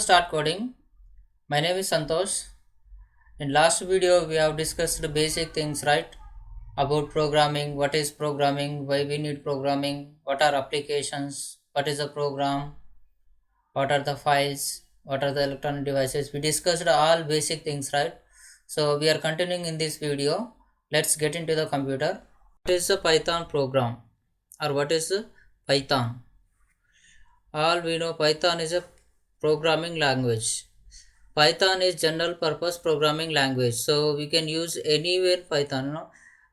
start coding. My name is Santosh. In last video we have discussed the basic things, right? About programming, what is programming, why we need programming, what are applications, what is a program, what are the files, what are the electronic devices. We discussed all basic things, right? So we are continuing in this video. Let's get into the computer. What is a Python program or what is a Python? All we know Python is a programming language. Python is general purpose programming language, so we can use anywhere Python.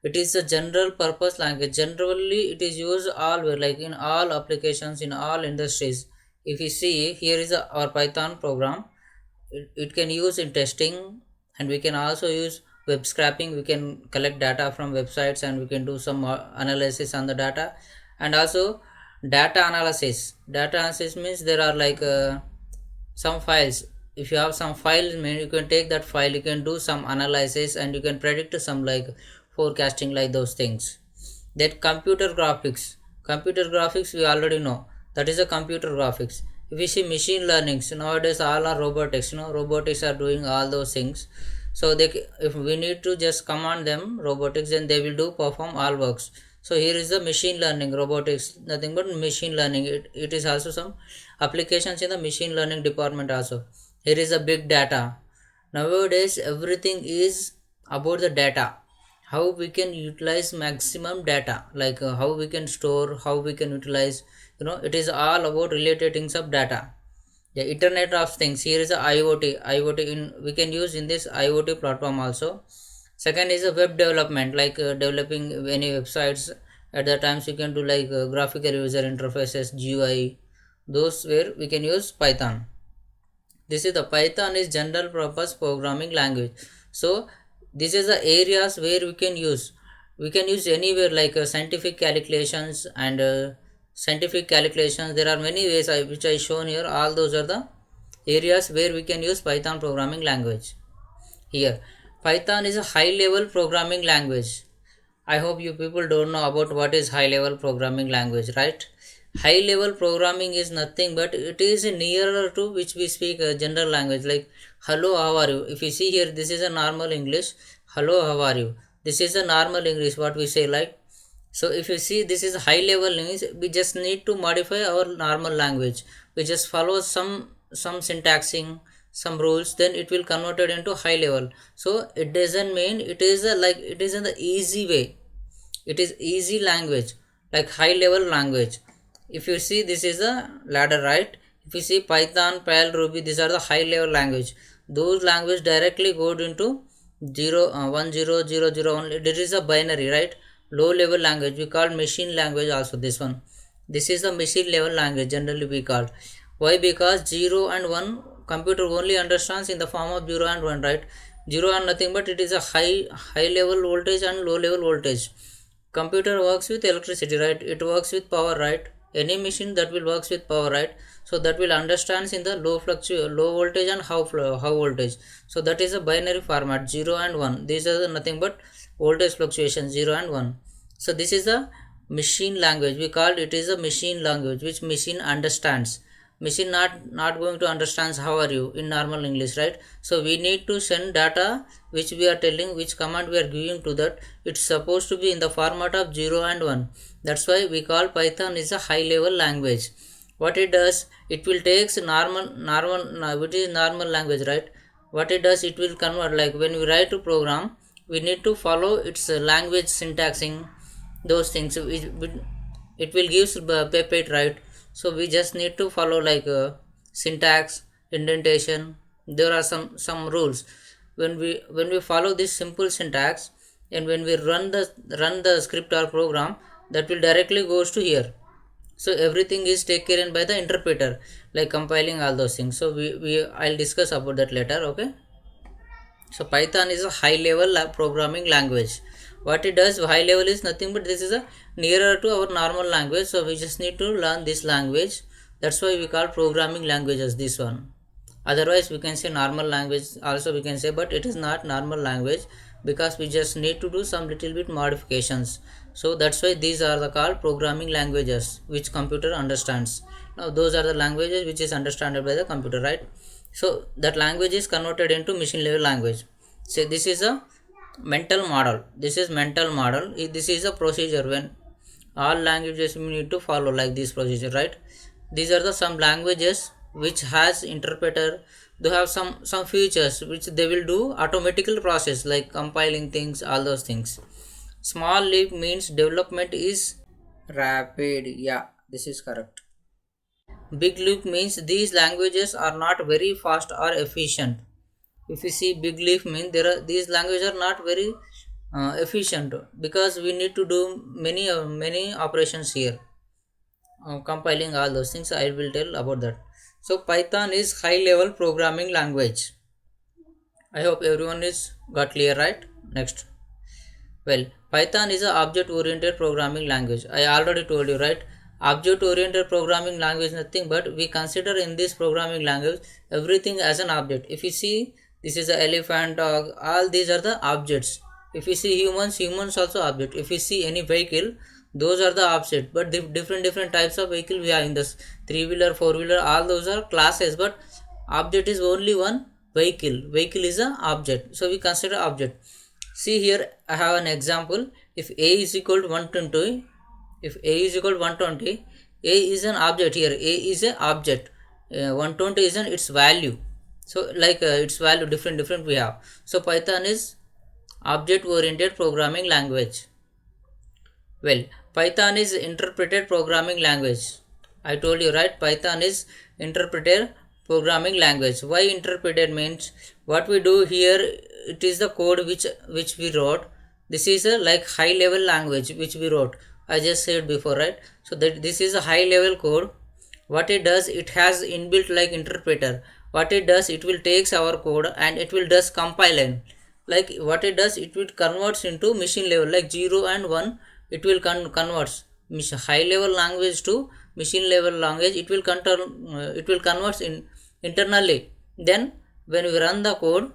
It is a general purpose language. Generally, it is used all like in all applications in all industries. If you see here is our Python program, it can use in testing, and we can also use web scraping. We can collect data from websites and we can do some analysis on the data, and also data analysis. Data analysis means there are like some files. If you have some files, you can take that file, you can do some analysis and you can predict some like forecasting, like those things. That computer graphics we already know, that is a computer graphics. If we see machine learning, so nowadays all are robotics, robotics are doing all those things. So if we need to just command them robotics, then they will perform all works. So here is the machine learning robotics, nothing but machine learning. It is also some applications in the machine learning department also. Here is a big data. Nowadays everything is about the data, how we can utilize maximum data, like how we can store, how we can utilize, it is all about related things of data. The internet of things, here is a IoT in we can use in this IoT platform also. Second is a web development, like developing any websites. At the times you can do like graphical user interfaces, GUI, those where we can use Python. This is the Python is general purpose programming language. So this is the areas where we can use anywhere, like scientific calculations and scientific calculations. There are many ways which I shown here. All those are the areas where we can use Python programming language. Here Python is a high level programming language. I hope you people don't know about what is high level programming language, right? High level programming is nothing but it is nearer to which we speak a general language, like hello, how are you. If you see here, this is a normal English. Hello, how are you. This is a normal English what we say, like. So if you see, this is high level English. We just need to modify our normal language. We just follow some syntaxing, some rules, then it will convert it into high level. So it doesn't mean it is like it is in the easy way. It is easy language, like high level language. If you see, this is a ladder, right? If you see Python, Perl, Ruby, these are the high level language. Those language directly go into 1 0 0 0 only. This is a binary, right? Low level language we call machine language also. This is the machine level language generally we call. Why? Because 0 and 1 computer only understands in the form of 0 and 1, right? 0 and nothing but it is a high level voltage and low level voltage. Computer works with electricity, right? It works with power, right? Any machine that will works with power, right? So that will understands in the low voltage and high voltage. So that is a binary format, 0 and 1. These are nothing but voltage fluctuation, 0 and 1. So this is a machine language. We call it is a machine language which machine understands. Machine not going to understand how are you in normal English, right? So we need to send data which we are telling, which command we are giving to that. It's supposed to be in the format of 0 and 1. That's why we call Python is a high level language. What it does, it will takes which is normal language, right? What it does, it will convert, like when we write a program, we need to follow its language syntaxing, those things. It will give pepper, right? So we just need to follow like syntax, indentation. There are some rules. When we follow this simple syntax, and when we run the script or program, that will directly goes to here. So everything is taken by the interpreter, like compiling all those things. So I'll discuss about that later, okay? So Python is a high level programming language. What it does, high level is nothing but this is a nearer to our normal language. So we just need to learn this language. That's why we call programming languages this one. Otherwise we can say normal language also we can say, but it is not normal language because we just need to do some little bit modifications. So that's why these are the called programming languages which computer understands. Now those are the languages which is understood by the computer, right? So that language is converted into machine level language. So this is a mental model. This is mental model. This is a procedure when all languages we need to follow like this procedure, right? These are the some languages which has interpreter. They have some features which they will do automatical process like compiling things, all those things. Small leap means development is rapid. Yeah, this is correct. Big leap means these languages are not very fast or efficient. If you see big leap means these languages are not very efficient because we need to do many operations here. Compiling all those things, I will tell about that. So Python is high level programming language. I hope everyone is got clear, right? Next. Well, Python is a object oriented programming language. I already told you, right? Object oriented programming language is nothing but we consider in this programming language everything as an object. If you see, this is an elephant, dog, all these are the objects. If you see humans also object. If you see any vehicle, those are the objects. But the different types of vehicle we have in this three-wheeler, four-wheeler, all those are classes. But object is only one vehicle. Vehicle is a object. So we consider object. See here, I have an example. If a is equal to 120, if a is equal to 120, a is an object here. A is an object. 120 is its value. So like its value different we have. So Python is object oriented programming language. Well, Python is interpreted programming language. I told you, right? Python is interpreted programming language. Why interpreted means what we do here, it is the code which we wrote. This is a like high level language which we wrote. I just said before, right? So that this is a high level code. What it does, it has inbuilt like interpreter. What it does, it will takes our code and it will does compiling. Like what it does, it will converts into machine level like 0 and 1. It will converts high level language to machine level language. It will converts in internally. Then when we run the code,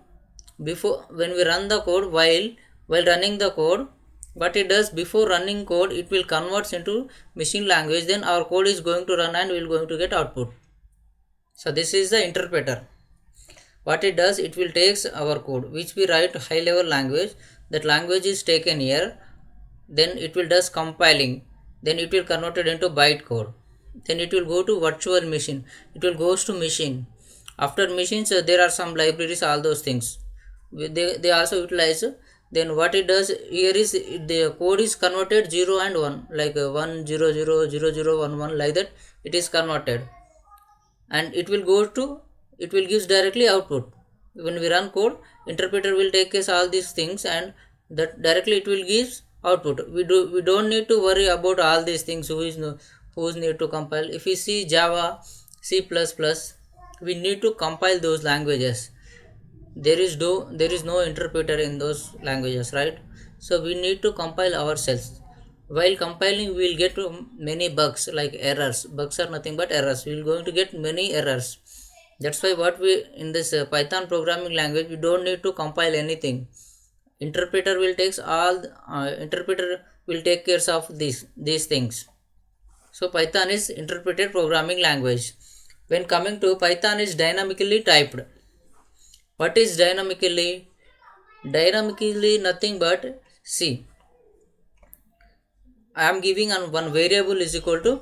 while running the code, what it does, before running code, it will converts into machine language. Then our code is going to run and we will going to get output. So this is the interpreter. What it does, it will takes our code which we write high level language. That language is taken here. Then it will does compiling. Then it will convert it into byte code. Then it will go to virtual machine. It will goes to machine. After machines, there are some libraries, all those things. They also utilize. Then what it does here is the code is converted 0 and 1 like 1 0 0 0 0 1 1 like that. It is converted and it will go to, it will gives directly output. When we run code, interpreter will take case all these things and that directly it will gives output. We don't need to worry about all these things who's need to compile. If we see Java, C++, we need to compile those languages. There is no interpreter in those languages, right? So we need to compile ourselves. While compiling, we will get many bugs like errors. Bugs are nothing but errors. We will going to get many errors. That's why what we in this Python programming language, we don't need to compile anything. Interpreter will take care of these things. So Python is interpreted programming language. When coming to Python is dynamically typed. What is dynamically? Dynamically nothing but, see, I am giving one variable is equal to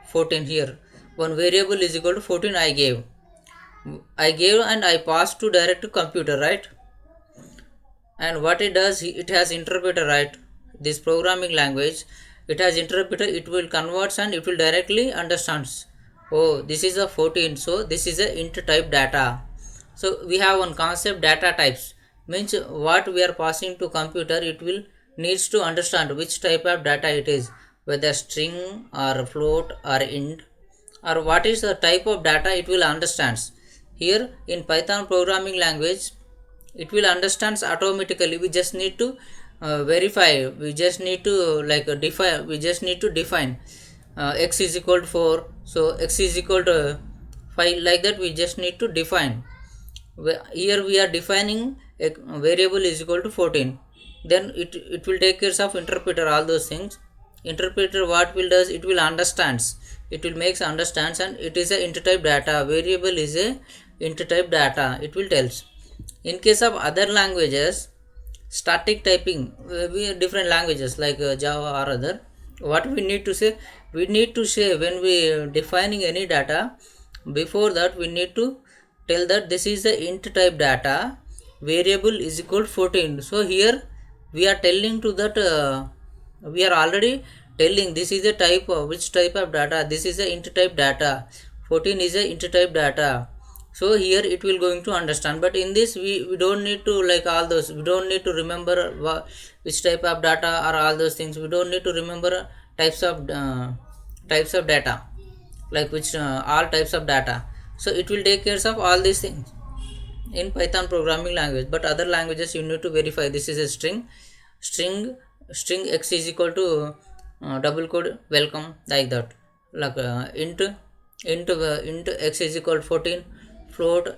14 here. One variable is equal to 14 I gave and I passed to direct to computer, right? And what it does, it has interpreter, right? This programming language, it has interpreter, it will converts and it will directly understands. Oh, this is a 14, so this is a int type data. So we have one concept, data types. Means what we are passing to computer, it will needs to understand which type of data it is, whether string or float or int or what is the type of data it will understands. Here in Python programming language, it will understands automatically. We just need to verify. We just need to define. We just need to define x is equal to 4. So x is equal to 5. Like that, we just need to define. Here we are defining a variable is equal to 14. Then it will take care of interpreter, all those things. Interpreter what will does, it will understands. It will makes understands and it is a int type data. Variable is a int type data, it will tells. In case of other languages, static typing, we have different languages like Java or other, what we need to say, we need to say when we defining any data, before that we need to tell that this is the int type data, variable is equal 14. So here we are telling to that we are already telling this is a type of which type of data, this is a int type data, 14 is a int type data. So here it will going to understand, but in this we don't need to like all those, we don't need to remember which type of data or all those things, we don't need to remember types of data, like which all types of data. So it will take care of all these things in Python programming language. But other languages you need to verify this is a string x is equal to double quote welcome, like that, like int x is equal to 14, float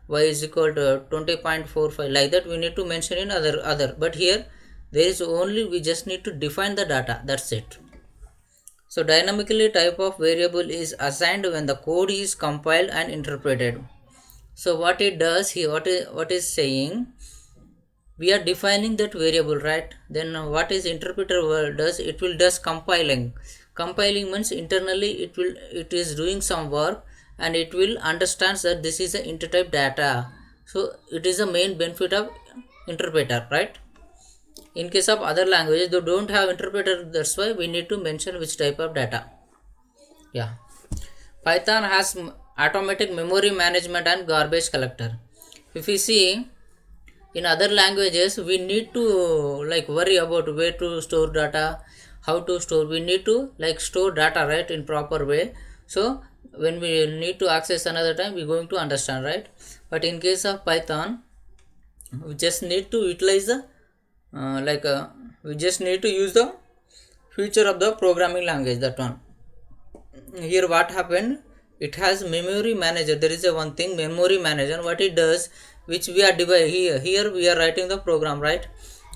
y is equal to 20.45, like that we need to mention in other. But here there is only, we just need to define the data, that's it. So dynamically type of variable is assigned when the code is compiled and interpreted. So what it does here, what is saying, we are defining that variable, right? Then what is interpreter does, it will does compiling means internally it is doing some work and it will understands that this is a int type data. So it is the main benefit of interpreter, right? In case of other languages, they don't have interpreter, that's why we need to mention which type of data. Yeah, Python has automatic memory management and garbage collector. If we see in other languages, we need to like worry about where to store data, how to store, we need to like store data, right, in proper way. So when we need to access another time, we're going to understand, right? But in case of Python, we just need to utilize the we just need to use the feature of the programming language, that one. Here what happened, it has memory manager, there is a one thing memory manager, what it does, which we are dividing here we are writing the program, right?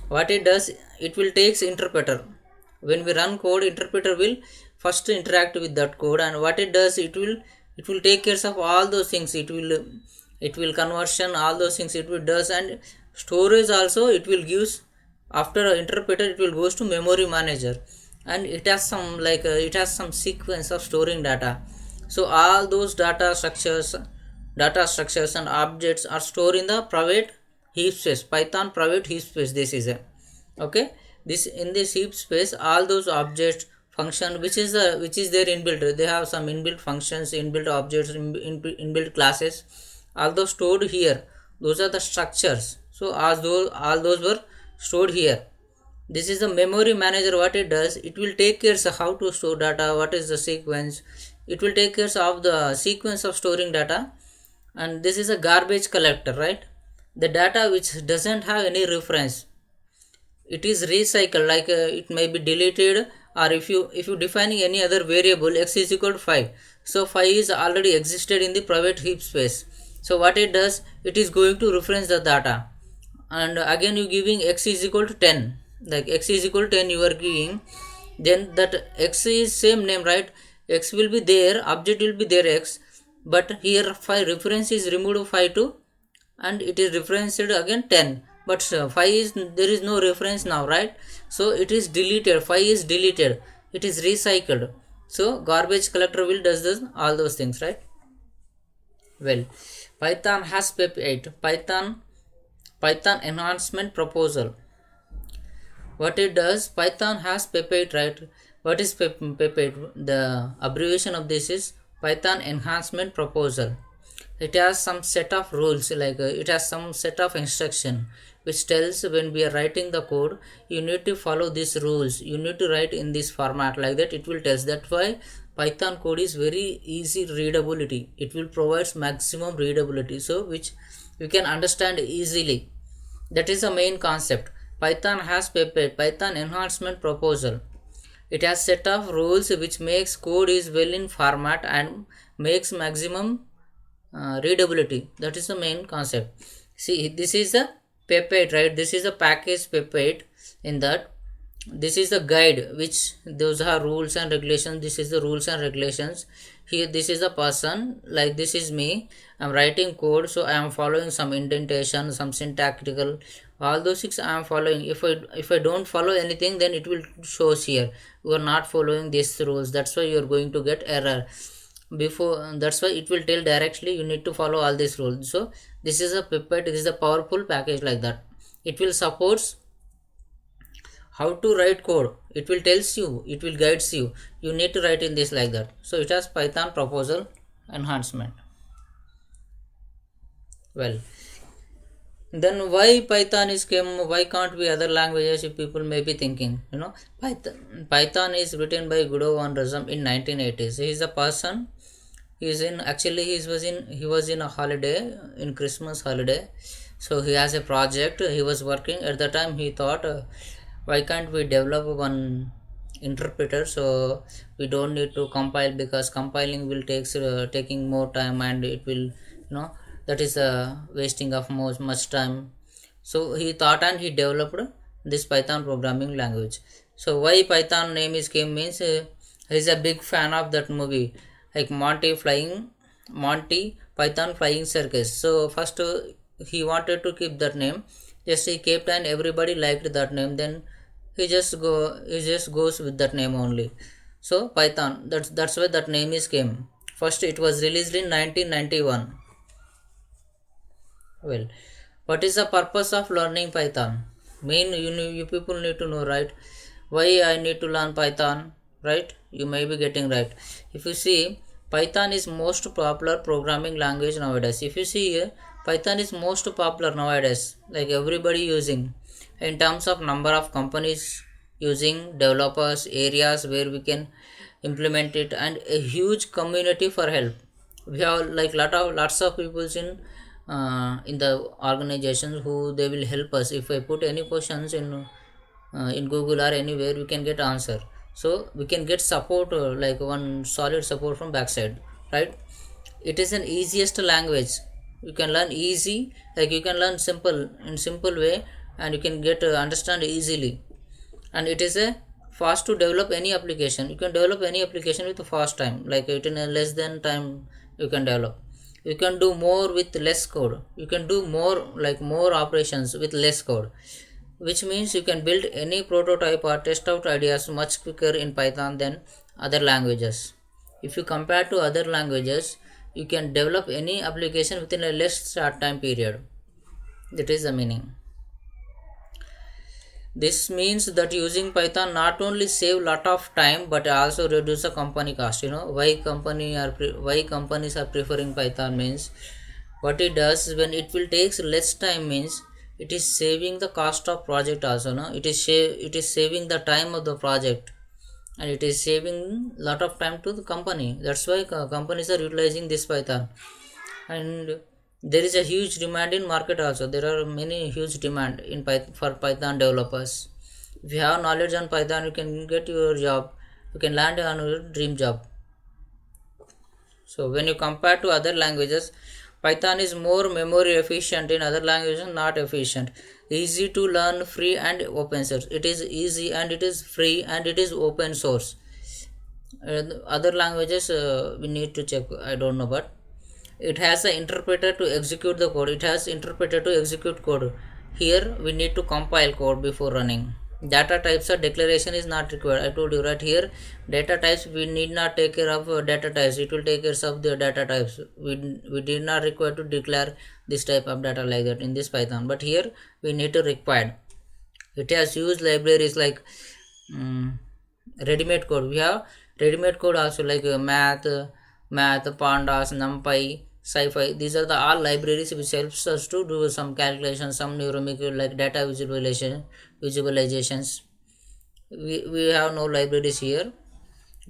What it does, it will takes interpreter, when we run code, interpreter will first interact with that code, and what it does, it will take care of all those things, it will conversion, all those things it will does, and storage also it will gives. After interpreter, it will goes to memory manager, and it has some it has some sequence of storing data. So all those data structures and objects are stored in the private heap space, Python private heap space. This is a okay, this in this heap space, all those objects, function which is there inbuilt, they have some inbuilt functions, inbuilt objects, inbuilt classes, all those stored here, those are the structures. So as all those were stored here. This is the memory manager, what it does, it will take care of how to store data, what is the sequence, it will take care of the sequence of storing data. And this is a garbage collector, right? The data which doesn't have any reference, it is recycled, like it may be deleted, or if you defining any other variable, x is equal to 5, so 5 is already existed in the private heap space. So what it does, it is going to reference the data, and again you giving x is equal to 10, like x is equal to 10 you are giving, then that x is same name, right? X will be there, object will be there x, but here 5 reference is removed 5 to, and it is referenced again 10, but 5 is, there is no reference now, right? So it is deleted, 5 is deleted, it is recycled. So garbage collector will does this all those things, right? Well, Python has PEP8, Python enhancement proposal. What it does, Python has PEP8, right? What is PEP8? The abbreviation of this is Python enhancement proposal. It has some set of rules, like it has some set of instruction which tells when we are writing the code, you need to follow these rules, you need to write in this format, like that it will tell. That's why Python code is very easy readability, it will provide maximum readability, so which you can understand easily. That is the main concept. Python has PEP8, Python enhancement proposal. It has set of rules which makes code is well in format and makes maximum readability. That is the main concept. See, this is the PEP8, right? This is a package PEP8. In that, this is the guide, which those are rules and regulations. This is the rules and regulations. Here this is the person, like this is me. I'm writing code, so I am following some indentation, some syntactical, all those things I am following. If I don't follow anything, then it will shows here you are not following these rules. That's why you are going to get error before. That's why it will tell directly you need to follow all these rules. So this is a Pipette, this is a powerful package like that. It will supports how to write code. It will tells you, it will guides you, you need to write in this like that. So it has Python proposal enhancement. Well, then why Python is came, why can't be other languages? If people may be thinking, Python is written by Guido van Rossum in 1980s. He is a person, he is in, actually he was in a holiday, in Christmas holiday. So he has a project, he was working at the time. He thought, why can't we develop one interpreter, so we don't need to compile, because compiling will taking more time, and it will, that is wasting of much time. So he thought and he developed this Python programming language. So why Python name is came means, he's a big fan of that movie, like Monty Python Flying Circus. So first he wanted to keep that name, just he kept, and everybody liked that name. Then he just goes with that name only. So Python, that's why that name is came. First it was released in 1991. Well, what is the purpose of learning Python? Main, you people need to know, right? Why I need to learn Python, right? You may be getting right. If you see, Python is most popular programming language nowadays. If you see here, Python is most popular nowadays, like everybody using. In terms of number of companies using, developers, areas where we can implement it, and a huge community for help. We have like lots of people in the organizations who they will help us. If I put any questions in Google or anywhere, we can get answer. So we can get support, like one solid support from backside, right? It is an easiest language. You can learn easy, like you can learn simple, in simple way, and you can get understand easily. And it is a fast to develop any application. You can develop any application with a fast time, like it in a less than time you can develop. You can do more with less code. You can do more, like more operations with less code, which means you can build any prototype or test out ideas much quicker in Python than other languages. If you compare to other languages, you can develop any application within a less short time period. That is the meaning. This means that using Python not only save lot of time but also reduce the company cost. Why companies are preferring Python means, what it does is, when it will takes less time means, it is saving the cost of project also. No, it is saving the time of the project, and it is saving lot of time to the company. That's why companies are utilizing this Python. And there is a huge demand in market also. There are many huge demand in Python for Python developers. If you have knowledge on Python, you can get your job, you can land on your dream job. So when you compare to other languages, Python is more memory efficient. In other languages, not efficient. Easy to learn, free and open source. It is easy and it is free and it is open source. Other languages we need to check, I don't know, but it has an interpreter to execute the code. It has interpreter to execute code. Here we need to compile code before running. Data types or declaration is not required. I told you right here, data types we need not take care of data types. It will take care of the data types. We did not require to declare this type of data like that in this Python. But here we need to require. It has used libraries like ready-made code. We have ready-made code also, like math, pandas, numpy, scipy. These are the all libraries which helps us to do some calculations, some numerical, like data visualizations. We have no libraries here.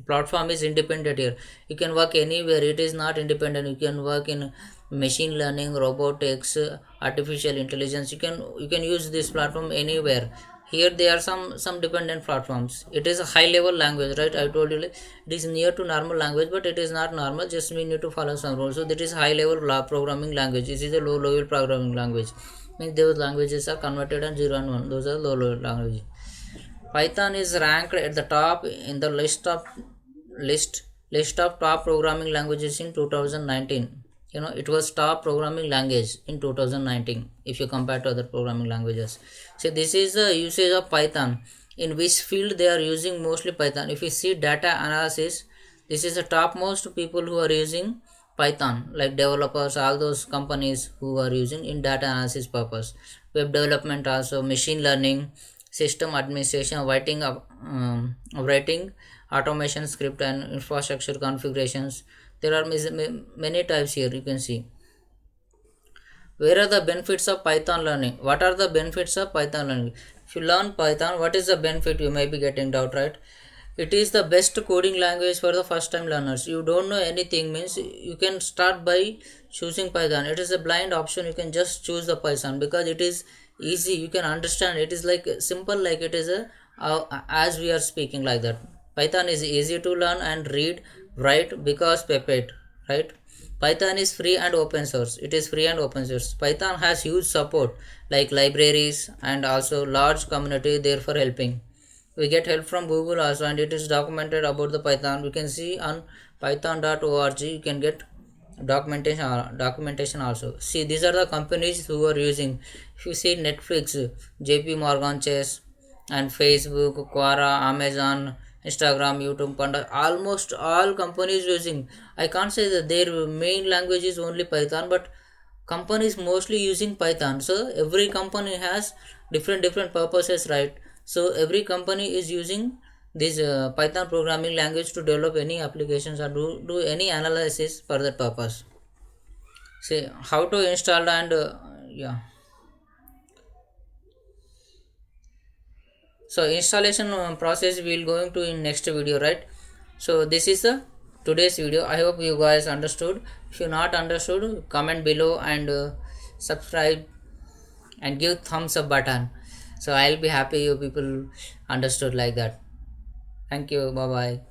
Platform is independent here. You can work anywhere. It is not independent. You can work in machine learning, robotics, artificial intelligence. You can use this platform anywhere. Here there are some dependent platforms. It is a high level language, right? I told you, like, it is near to normal language, but it is not normal. Just we need to follow some rules. So that is high level programming language. This is a low level programming language. Means those languages are converted on 0 and 1. Those are low level languages. Python is ranked at the top in the list list of top programming languages in 2019. It was top programming language in 2019 if you compare to other programming languages. So this is the usage of Python, in which field they are using mostly Python. If you see data analysis, this is the topmost people who are using Python, like developers, all those companies who are using in data analysis purpose. Web development also, machine learning, system administration, writing automation script and infrastructure configurations. There are many types here, you can see. Where are the benefits of Python learning? What are the benefits of Python learning? If you learn Python, what is the benefit? You may be getting doubt, right? It is the best coding language for the first time learners. You don't know anything, means you can start by choosing Python. It is a blind option. You can just choose the Python because it is easy. You can understand. It is like simple, like it is as we are speaking like that. Python is easy to learn and read, write because Puppet, right? Python is free and open source. It is free and open source. Python has huge support like libraries and also large community there for helping. We get help from Google also, and it is documented about the Python. We can see on python.org. You can get documentation also. See, these are the companies who are using. If you see Netflix, JP Morgan Chase, and Facebook, Quora, Amazon, Instagram, YouTube, Panda, almost all companies using. I can't say that their main language is only Python, but companies mostly using Python. So every company has different purposes, right? So every company is using this Python programming language to develop any applications or do any analysis for that purpose. See how to install and yeah. So installation process we will going to in next video, right? So this is the today's video. I hope you guys understood. If you not understood, comment below and subscribe and give thumbs up button, so I'll be happy you people understood like that. Thank you. Bye bye.